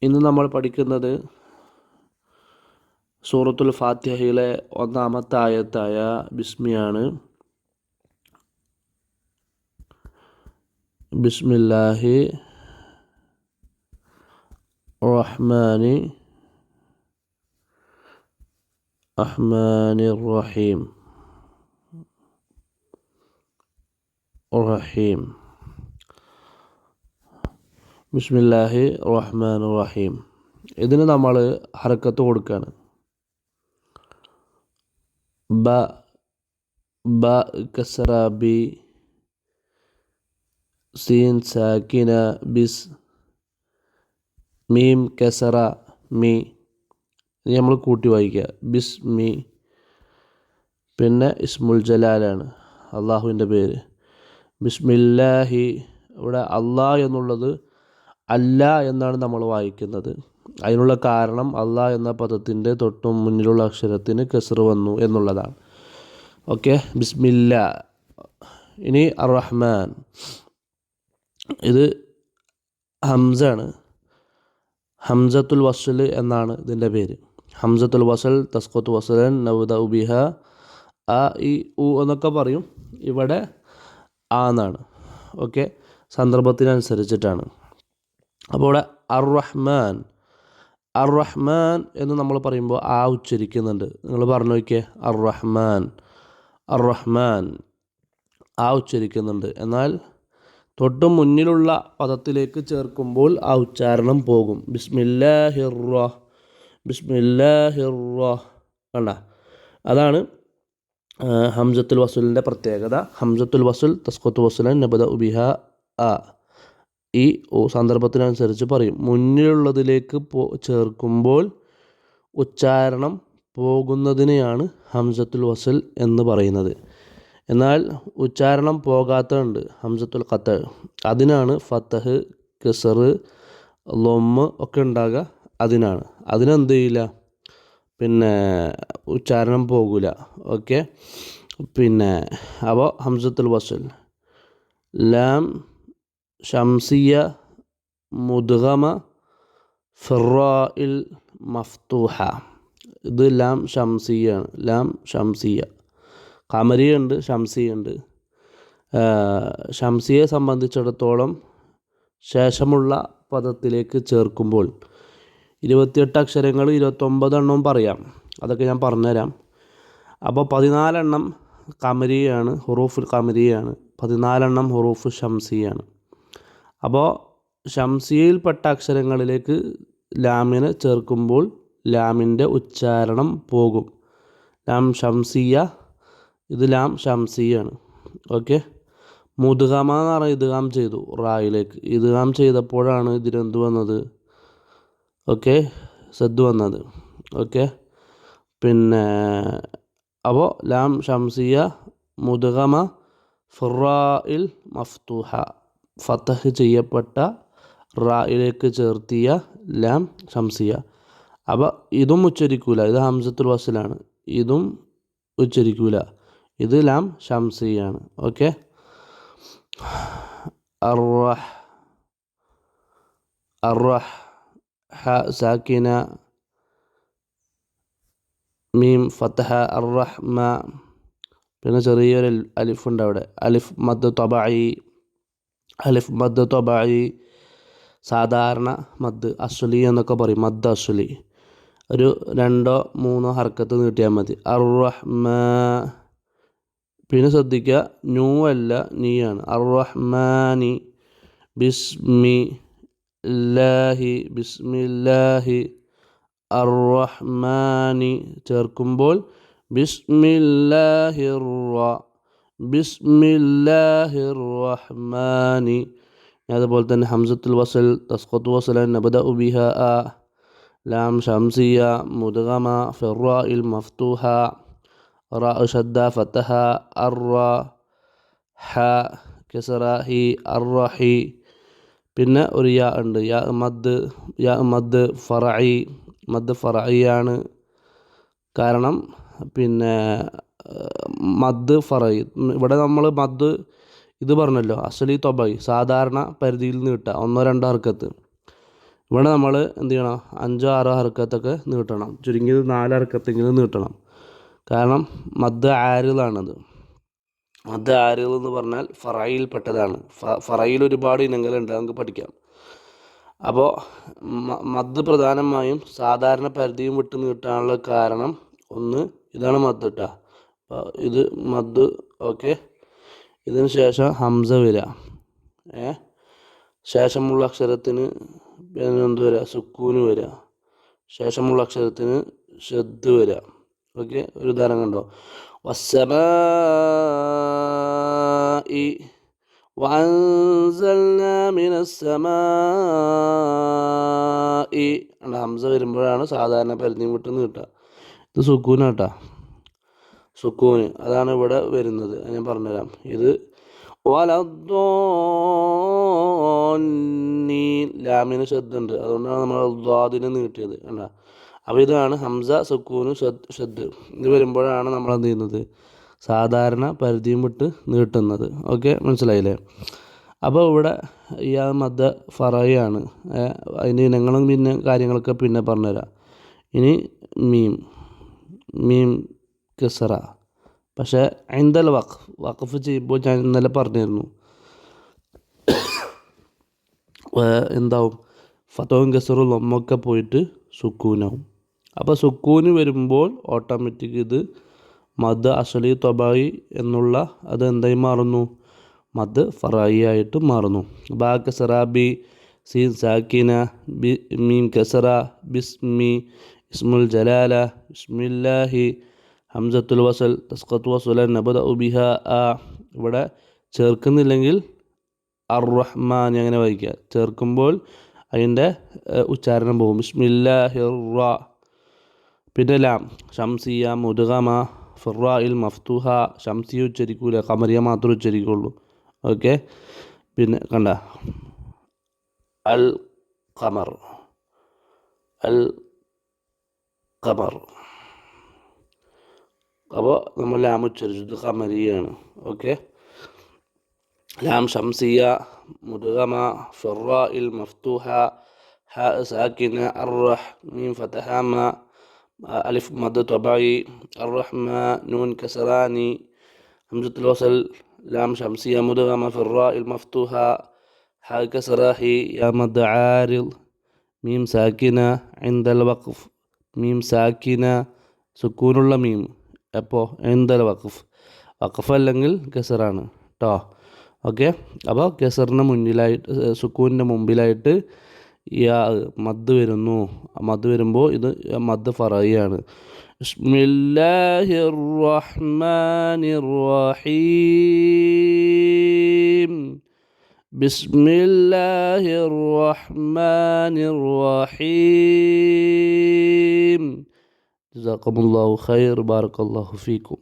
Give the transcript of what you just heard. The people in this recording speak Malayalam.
ഇന്ന് നമ്മൾ പഠിക്കുന്നത് സൂറത്തുൽ ഫാത്തിഹയിലെ ഒന്നാമത്തെ ആയത്തായ ബിസ്മിയാണ്. ബിസ്മില്ലാഹി റഹ്മാനി റഹീം റഹീം ബിസ്മില്ലാഹി റഹ്മാൻ റഹീം. ഇതിന് നമ്മൾ ഹർക്കത്ത് കൊടുക്കുകയാണ്. ബ കസറ ബി, സീൻ സാക്കിന ബിസ്, മീം കസറ മി. ഇത് നമ്മൾ കൂട്ടി വായിക്കുക. ബിസ് മി. പിന്നെ ഇസ്മുൽ ജലാലാണ്, അള്ളാഹുവിൻ്റെ പേര്. ബിസ്മില്ലാഹി, ഇവിടെ അള്ളാഹ് എന്നുള്ളത് അല്ല എന്നാണ് നമ്മൾ വായിക്കുന്നത്. അതിനുള്ള കാരണം അള്ളാഹ് എന്ന പദത്തിൻ്റെ തൊട്ടും മുന്നിലുള്ള അക്ഷരത്തിന് കസ്ർ വന്നു എന്നുള്ളതാണ്. ഓക്കെ, ബിസ്മില്ല. ഇനി അർ-റഹ്മാൻ, ഇത് ഹംസാണ്. ഹംസത്തുൽ വസ്ൽ എന്നാണ് ഇതിൻ്റെ പേര്. ഹംസത്തുൽ വസ്ൽ തസ്ഖുത്ത് വസ്ലൻ നബ്ദഉ ബിഹ അ ഇ ഉ എന്നൊക്കെ പറയും. ഇവിടെ ആ എന്നാണ്. ഓക്കെ, സന്ദർഭത്തിനനുസരിച്ചിട്ടാണ്. അപ്പോൾ ഇവിടെ അർ-റഹ്മാൻ, അർ-റഹ്മാൻ എന്ന് നമ്മൾ പറയുമ്പോൾ ആ ഉച്ചരിക്കുന്നുണ്ട്. നിങ്ങൾ പറഞ്ഞു നോക്കിയേ, അർ-റഹ്മാൻ, അർ-റഹ്മാൻ ആ ഉച്ചരിക്കുന്നുണ്ട്. എന്നാൽ തൊട്ട് മുന്നിലുള്ള പദത്തിലേക്ക് ചേർക്കുമ്പോൾ ആ ഉച്ചാരണം പോകും. ബിസ്മില്ലാഹിർ കണ്ട, അതാണ് ഹംസത്തുൽ വസ്ലിൻ്റെ പ്രത്യേകത. ഹംസത്തുൽ വസ്ൽ തസ്ഖുത്ത് വസ്ലൻ നബ്ദഉ ബിഹ അ ഈ സന്ദർഭത്തിനനുസരിച്ച് പറയും. മുന്നിലുള്ളതിലേക്ക് ചേർക്കുമ്പോൾ ഉച്ചാരണം പോകുന്നതിനെയാണ് ഹംസത്തുൽ വസ്ൽ എന്ന് പറയുന്നത്. എന്നാൽ ഉച്ചാരണം പോകാത്തതുണ്ട്, ഹംസത്തുൽ ഖത്അ. അതിനാണ് ഫതഹ്, കസർ, ലൊമ്മ് ഒക്കെ ഉണ്ടാകുക. അതിനെന്ത് ചെയ്യില്ല, പിന്നെ ഉച്ചാരണം പോകില്ല. ഓക്കെ, പിന്നെ അപ്പോൾ ഹംസത്തുൽ വസ്ൽ ലാം ഷംസിയ മുദ്ഗമ ഫിറാഇൽ മഫ്തൂഹ. ഇത് ലാം ഷംസിയാണ്. ലാം ഷംസിയ, ഖമരിയുണ്ട്, ഷംസിയുണ്ട്. ഷംസിയെ സംബന്ധിച്ചിടത്തോളം ശേഷമുള്ള പദത്തിലേക്ക് ചേർക്കുമ്പോൾ 28 അക്ഷരങ്ങൾ 29 എണ്ണവും പറയാം. അതൊക്കെ ഞാൻ പറഞ്ഞുതരാം. അപ്പോൾ 14 എണ്ണം ഖമരിയാണ്, ഹുറൂഫുൽ ഖമരിയാണ്. 14 എണ്ണം ഹുറൂഫ് ഷംസിയാണ്. അപ്പോൾ ഷംസിയയിൽപ്പെട്ട അക്ഷരങ്ങളിലേക്ക് ലാമിനെ ചേർക്കുമ്പോൾ ലാമിൻ്റെ ഉച്ചാരണം പോകും. ലാം ഷംസിയ, ഇത് ലാം ഷംസിയാണ്. ഓക്കെ, മുദ്ഗമ എന്ന് പറഞ്ഞാൽ ഇദ്ഗാം ചെയ്തു റായിലേക്ക്. ഇദ്ഗാം ചെയ്തപ്പോഴാണ് ഇതിനെന്ത് വന്നത്, ഓക്കെ, സദ് വന്നത്. ഓക്കെ, പിന്നെ അപ്പോൾ ലാം ഷംസിയ മുദ്ഗമ ഫിറാഇൽ മഫ്തൂഹ, ഫതഹ് ചെയ്യപ്പെട്ട റായിലേക്ക് ചേർത്തിയ ലാം ഷംസിയ. അപ്പോൾ ഇതും ഉച്ചരിക്കൂല, ഇത് ഹംസത്തുൽ വസ്ലാണ്. ഇതും ഉച്ചരിക്കൂല, ഇത് ലാം ഷംസിയാണ്. ഓക്കെ, അർറഹ് ഹ സാക്കിന മീം ഫതഹ അർറഹ്മ. പിന്നെ ചെറിയൊരു അലിഫുണ്ട് അവിടെ, അലിഫ് മദ് ത്വബഈ. അലിഫ് മദ് ത്വബഈ സാധാരണ മദ്, അസ്ലി എന്നൊക്കെ പറയും. മദ് അസ്ലി ഒരു 2 3 ഹർക്കത്ത് നീട്ടിയാൽ മതി. അർറഹ്മാ, പിന്നെ ശ്രദ്ധിക്കുക, നൂ അല്ല നീയാണ്. അർറഹ്മാനി ബിസ്മില്ലാഹി അർറഹ്മാനി ചേർക്കുമ്പോൾ ബിസ്മില്ലാഹിർ റഹ്മാനി. അതുപോലെ തന്നെ ഹംസത്തുൽ വസ്ൽ തസ്ഖുത്ത് വസ്ലൻ നബ്ദഉ ബിഹ അ, ലാം ഷംസിയ മുദ്ഗമ ഫിറാഇൽ മഫ്തൂഹ റാ ഷദ്ദ ഫതഹ അർറ ഹ കസറ ഹി അർറഹി. പിന്നെ ഒരു യാ ഉണ്ട്, യാ മദ് ഫറഈ. മദ് ഫറഈയാണ്. കാരണം പിന്നെ മദ് ഫറഈ, ഇവിടെ നമ്മൾ മദ് ഇത് പറഞ്ഞല്ലോ, അസ്ലി തൊബൈ സാധാരണ പരിധിയിൽ നിന്ന് കിട്ടുക 1-2 ഹർക്കത്ത്. ഇവിടെ നമ്മൾ എന്ത് ചെയ്യണം, 5-6 ഹർക്കത്തൊക്കെ നീട്ടണം, ചുരുങ്ങിയത് 4 ഹർക്കത്തെങ്കിലും നീട്ടണം. കാരണം മദ് ആരിദാണത്. മദ് ആരിദ് എന്ന് പറഞ്ഞാൽ ഫറയിൽപ്പെട്ടതാണ്. ഫറയിൽ ഒരുപാട് ഇനങ്ങളുണ്ട്, നമുക്ക് പഠിക്കാം. അപ്പോൾ മദ് പ്രധാനമായും സാധാരണ പരിധിയും വിട്ട് നീട്ടാനുള്ള കാരണം ഒന്ന് ഇതാണ് മദ് കേട്ടോ. അപ്പോൾ ഇത് മദ്. ഓക്കെ, ഇതിന് ശേഷം ഹംസ വരിക. ശേഷമുള്ള അക്ഷരത്തിന് പിന്നെ എന്ത് വരിക, സുക്കൂന് വരിക. ശേഷമുള്ള അക്ഷരത്തിന് ഷദ് വരിക. ഓക്കെ, ഒരു ഉദാഹരണം കണ്ടോ, വസ്സമാഇ വഅൻസൽനാ മിനസ്സമാഇ. ഹംസ വരുമ്പോഴാണ് സാധാരണ പരിധി വിട്ട് നീട്ടുക. ഇത് സുക്കൂനാട്ടാ, സുക്കൂന് അതാണ് ഇവിടെ വരുന്നത്. ഞാൻ പറഞ്ഞുതരാം. ഇത് വലദ്ദാല്ലീൻ, ലാമിന് ഷദ്ദുണ്ട്, അതുകൊണ്ടാണ് നമ്മൾ ദ്വാദിനെ നീട്ടിയത്. കണ്ട, അപ്പോൾ ഇതാണ് ഹംസ സുക്കൂന് ഷദ്. ഇത് വരുമ്പോഴാണ് നമ്മൾ എന്ത് ചെയ്യുന്നത്, സാധാരണ പരിധിയും വിട്ട് നീട്ടുന്നത്. ഓക്കെ, മനസ്സിലായില്ലേ? അപ്പോൾ ഇവിടെ ഈ മദ് ഫറയാണ്. അതിൻ്റെ ഇനങ്ങളും പിന്നെ കാര്യങ്ങളൊക്കെ പിന്നെ പറഞ്ഞുതരാം. ഇനി മീം, മീം കസറ. പക്ഷേ ഇൻദൽ വഖഫ് ചെയ്യുമ്പോൾ ഞാൻ ഇന്നലെ പറഞ്ഞിരുന്നു, എന്താവും, ഫതവും കസറും ലൊമ്മൊക്കെ പോയിട്ട് സുക്കൂനാവും. അപ്പോൾ സുക്കൂന് വരുമ്പോൾ ഓട്ടോമാറ്റിക് ഇത് മദ് അസ്ലി ത്വബായി എന്നുള്ള അത് എന്തായി മാറുന്നു, മദ് ഫറായി ആയിട്ട് മാറുന്നു. ബാ കസറ, ബി, സീൻ സാക്കിന, ബി, മീം കസറ, ബിസ്മി, ഇസ്മുൽ ജലാല, ബിസ്മില്ലാഹി, ഹംസത്തുൽ വസൽ, തസ്ഖത്തു വസുലൻ, നബദഉ ബിഹാ ആ. ഇവിടെ ചേർക്കുന്നില്ലെങ്കിൽ അർ റഹ്മാൻ അങ്ങനെ വായിക്കുക. ചേർക്കുമ്പോൾ അതിൻ്റെ ഉച്ചാരണം പോകും. ബിസ്മില്ലാഹിർ റ. പിന്നെ ലാം, ഷംസിയ, മുദ്ഗമ, ഫിറായിൽ മഫ്തൂഹ. ഷംസിയ ഉച്ചരിക്കൂല, ഖമറിയ മാത്രമേ ഉച്ചരിക്കുള്ളൂ. ഓക്കെ, പിന്നെ കണ്ട അൽ ഖമർ, അൽ ഖമർ. അപ്പോൾ നമ്മൾ ലാം ഉച്ചരിച്ചത് ഖമരിയാണ്. ഓക്കെ, ലാം ഷംസിയ, മുദ്ഗമ, ഫിറായിൽ മഫ്തൂഹ, ഹ സാക്കിന, അർറഹ്, മീം ഫതഹ, മ, അലിഫ് മദ് ത്വബഈ, അർറഹ്മാൻ, നൂൻ കസറാനി, ഹംസത്തുൽ വസൽ, ലാം ഷംസിയ, മുദ്ഗമ, ഫിറായിൽ മഫ്തൂഹ, ഹ കസറഹി, യാ മദ് ആരിദ്, മീം സാക്കിന ഇൻദൽ വഖഫ്, മീം സാക്കിന സുക്കൂനുള്ള മീം. അപ്പോൾ ഇൻദൽ വഖഫ്, വഖഫ് അല്ലെങ്കിൽ കസറാണ് കേട്ടോ. ഓക്കെ, അപ്പോൾ കസറിന് മുന്നിലായിട്ട്, സുക്കൂനിൻ്റെ മുമ്പിലായിട്ട് യാ മദ് വരുന്നു. മദ് വരുമ്പോൾ ഇത് മദ് ഫറയാണ്. ബിസ്മില്ലാഹിർ റഹ്മാനിർ റഹീം, ബിസ്മില്ലാഹിർ റഹ്മാനിർ റഹീം. ജസാക്കുമുല്ലാഹു ഖൈർ, ബാറക്കല്ലാഹു ഫീക്കും.